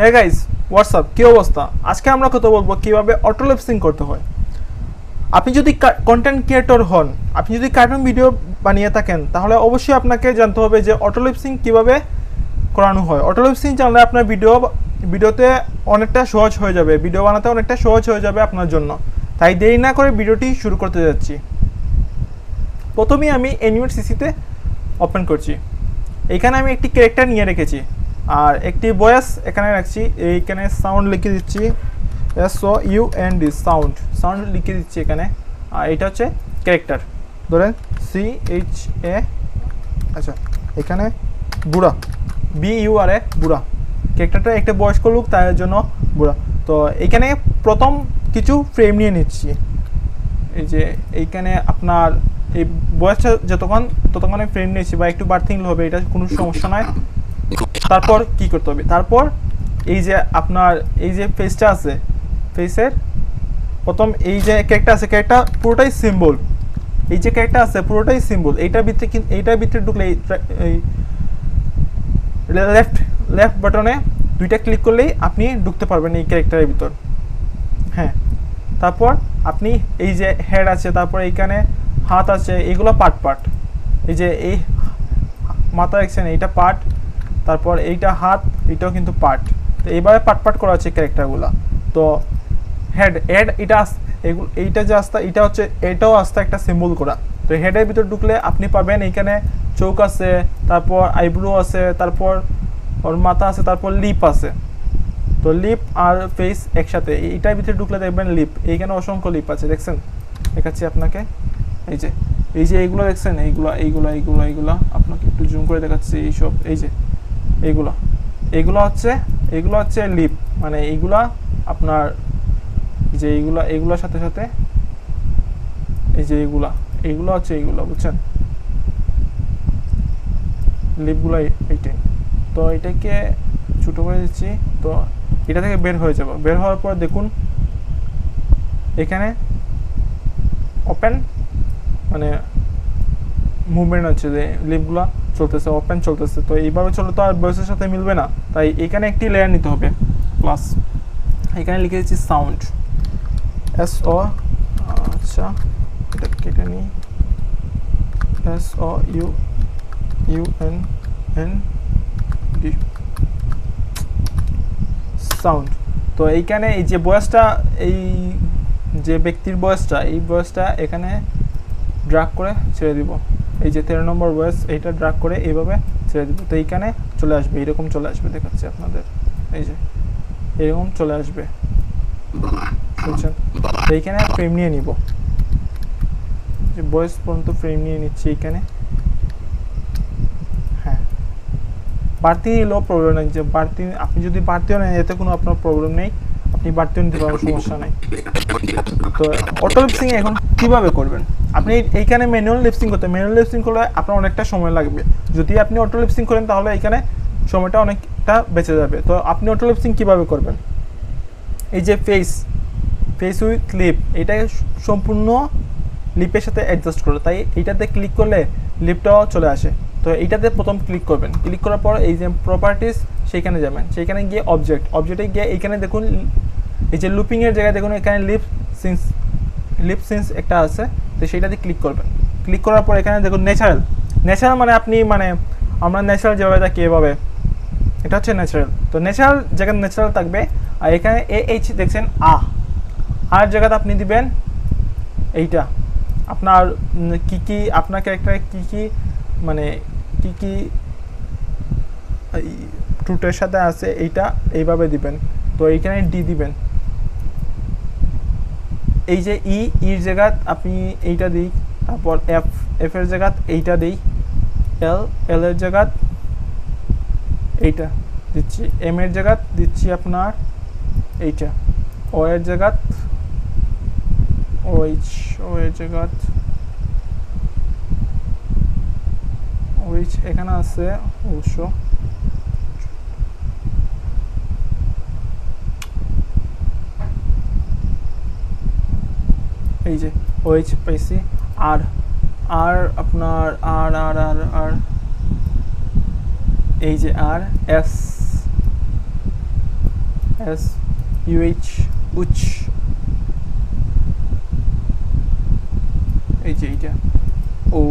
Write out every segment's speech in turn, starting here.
Hey guys, WhatsApp, কী অবস্থা? আজকে আমরা কথা বলবো কীভাবে অটো লিপসিং করতে হয়। আপনি যদি কন্টেন্ট ক্রিয়েটর হন, আপনি যদি কার্টুন ভিডিও বানিয়ে থাকেন, তাহলে অবশ্যই আপনাকে জানতে হবে যে অটো লিপসিং কীভাবে করানো হয়। অটো লিপসিং জানলে আপনার ভিডিওতে অনেকটা সহজ হয়ে যাবে, ভিডিও বানাতে অনেকটা সহজ হয়ে যাবে আপনার জন্য। তাই দেরি না করে ভিডিওটি শুরু করতে যাচ্ছি। প্রথমেই আমি অ্যানিমেট সিসিতে ওপেন করছি। এইখানে আমি একটি ক্যারেক্টার নিয়ে রেখেছি আর একটি ভয়েস এখানে রাখছি। এইখানে সাউন্ড লিখে দিচ্ছি, SOUND, সাউন্ড লিখে দিচ্ছি এখানে। আর এটা হচ্ছে ক্যারেক্টার, ধরেন CHA। আচ্ছা, এখানে বুড়া, BURA, বুড়া। ক্যারেক্টারটা একটা বয়স্ক লোক, তার জন্য বুড়া। তো এইখানে প্রথম কিছু ফ্রেম নিয়ে নিচ্ছি। এই যে এইখানে আপনার এই বয়সটা ততক্ষণে ফ্রেম নিয়েছি, বা একটু বাড়তি হবে, এটা কোনো সমস্যা নয়। তারপর কি করতে হবে? তারপর এই যে আপনার এই যে ফেসটা আছে, ফেসের প্রথম এই যে ক্যারেক্টার আছে, ক্যারেক্টার পুরোটাই সিম্বল। এই যে ক্যারেক্টার আছে পুরোটাই সিম্বল। এইটার ভিতরে ঢুকলে এই লেফট বাটনে দুইটা ক্লিক করলেই আপনি ঢুকতে পারবেন এই ক্যারেক্টারের ভিতর। হ্যাঁ, তারপর আপনি এই যে হেড আছে, তারপর এইখানে হাত আছে, এগুলো পার্ট। এই যে এই মাথা দেখছেন, এইটা পার্ট, তারপর এইটা হাত, এটাও কিন্তু পার্ট। তো এইভাবে পার্ট করা হচ্ছে ক্যারেক্টারগুলো। তো হেড এইটা যে আস্তা, এটা হচ্ছে, এটাও আস্তা একটা সিম্বল করা। তো হেডের ভিতর ঢুকলে আপনি পাবেন এইখানে চোখ আছে, তারপর আইব্রো আছে, তারপর ওর মাথা আছে, তারপর লিপ আছে। তো লিপ আর ফেস একসাথে, এইটার ভিতরে ঢুকলে দেখবেন লিপ। এইখানে অসংখ্য লিপ আছে, দেখছেন? দেখাচ্ছি আপনাকে। এই যে এইগুলো দেখছেন, এইগুলো আপনাকে একটু জুম করে দেখাচ্ছি। এইসব এই যে এইগুলো হচ্ছে লিপ, মানে এইগুলা আপনার যে এইগুলোর সাথে সাথে এই যে এইগুলো হচ্ছে এইগুলো, বুঝছেন? লিপগুলো এইটাই। তো এটাকে ছোটো করে দিচ্ছি। তো এটা থেকে বের হয়ে যাব। বের হওয়ার পর দেখুন এখানে ওপেন, মানে মুভমেন্ট হচ্ছে, যে লিপগুলো চলতেছে, ওপেন চলতেছে। তো এইভাবে চলে তো আর ভয়েসের সাথে মিলবে না, তাই এখানে একটি লেয়ার নিতে হবে। প্লাস এখানে লিখে দিচ্ছি সাউন্ড, SO। আচ্ছা, এটা কেটে নিই, SOUND, সাউন্ড। তো এইখানে এই যে বয়েসটা, এই যে ব্যক্তির বয়েসটা, এই বয়েসটা এখানে ড্রাগ করে ছেড়ে দিব। এই যে 13 নম্বর বয়েস, এইটা ড্রাগ করে এইভাবে ছেড়ে দিব। তো এইখানে চলে আসবে, এরকম চলে আসবে, দেখাচ্ছি আপনাদের। এই যে এরকম চলে আসবে, বুঝছেন? তো এইখানে ফ্রেম নিয়ে নিব, যে বয়েস পর্যন্ত ফ্রেম নিয়ে নিচ্ছি এইখানে। হ্যাঁ, বাড়তি নিলেও প্রবলেম নেই, যে বাড়তি আপনি যদি বাড়তিও নেন, এতে কোনো আপনার প্রবলেম নেই, আপনি বাড়তিও নিতে পারবেন, সমস্যা নেই। তো অটো লিপসিং এখন কীভাবে করবেন? আপনি এইখানে ম্যানুয়াল লিপসিং করলে আপনার অনেকটা সময় লাগবে। যদি আপনি অটো লিপসিং করেন, তাহলে এইখানে সময়টা অনেকটা বেঁচে যাবে। তো আপনি অটো লিপসিং কীভাবে করবেন? এই যে ফেস উইথ লিপ, এটা সম্পূর্ণ লিপের সাথে অ্যাডজাস্ট করো, তাই এইটাতে ক্লিক করলে লিপটাও চলে আসে। তো এইটাতে প্রথম ক্লিক করবেন। ক্লিক করার পর এই যে প্রপার্টিস, সেইখানে যাবেন। সেইখানে গিয়ে অবজেক্টে গিয়ে এইখানে দেখুন, এই যে লুপিংয়ের জায়গায় দেখুন এখানে লিপ সিন্স একটা আছে। তো সেইটাতে ক্লিক করবেন। ক্লিক করার পর এখানে দেখুন ন্যাচারাল মানে আপনি, মানে আমরা ন্যাচারাল যেভাবে থাকি এভাবে, এটা হচ্ছে ন্যাচারাল। তো ন্যাচারাল জায়গায় ন্যাচারাল থাকবে। আর এখানে AH দেখছেন, আর জায়গাতে আপনি দিবেন এইটা, আপনার কি আপনার ক্যারেক্টারে কি মানে কি ট্রুটের সাথে আছে, এইটা এইভাবে দিবেন। তো এইখানে D দিবেন। এই যে এর জায়গাত আপনি এইটা দিই, তারপর F এর জায়গাত এইটা দিই, L এর জায়গাত এইটা দিচ্ছি, M এর জায়গাত দিচ্ছি আপনার এইটা, O এর জায়গাত O এর জায়গাত এখানে আছে অবশ্য। এই যে OH পাইছি। আর আপনার আর এই যে আর S এস ইউএইচ উচ, এই যে এইটা ও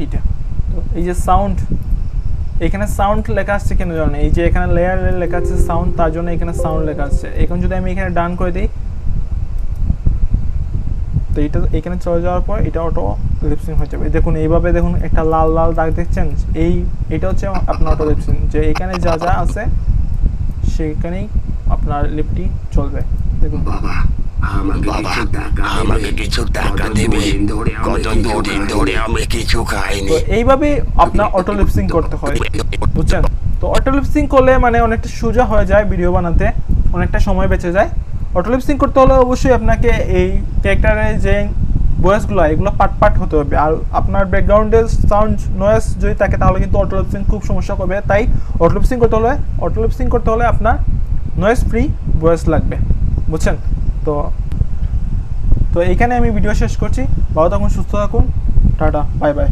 এইটা। তো এই যে সাউন্ড, এখানে সাউন্ড লেখা আসছে কেন জানেন, এই যে এখানে লেয়ারে লেখা আছে সাউন্ড, তার জন্য এখানে সাউন্ড লেখা আছে। এখন যদি আমি এখানে ডান করে দিই, তো এইটা এখানে চলে যাওয়ার পর এটা অটো লিপসিং হয়ে যাবে। দেখুন এইভাবে, দেখুন একটা লাল লাল দাগ দেখছেন, এইটা হচ্ছে আপনার অটো লিপসিং, যে এখানে যা যা আছে সেখানেই আপনার লিপটি চলবে। দেখুন আমাকে কিছু টাকা দেবে, কত দুদিন ধরে আমি কিছু খাইনি। তো এইভাবে আপনার অটো লিপসিং করতে হয়, বুঝছেন? তো অটো লিপসিং করলে মানে অনেকটা সোজা হয়ে যায়, ভিডিও বানাতে অনেকটা সময় বেঁচে যায়। অটো লিপসিং করতে হলে অবশ্যই আপনাকে এই ক্যারেক্টারের যে ভয়েসগুলো এগুলো পার্ট পার্ট হতে হবে। আর আপনার ব্যাকগ্রাউন্ডে সাউন্ড নয়েজ যদি থাকে তাহলে কিন্তু অটো লিপসিং খুব সমস্যা করবে। তাই অটো লিপসিং করতে হলে আপনার নয়েজ ফ্রি ভয়েস লাগবে, বুঝছেন? তো এইখানে আমি ভিডিও শেষ করছি। ভালো থাকুন, সুস্থ থাকুন, টাটা, বাই বাই।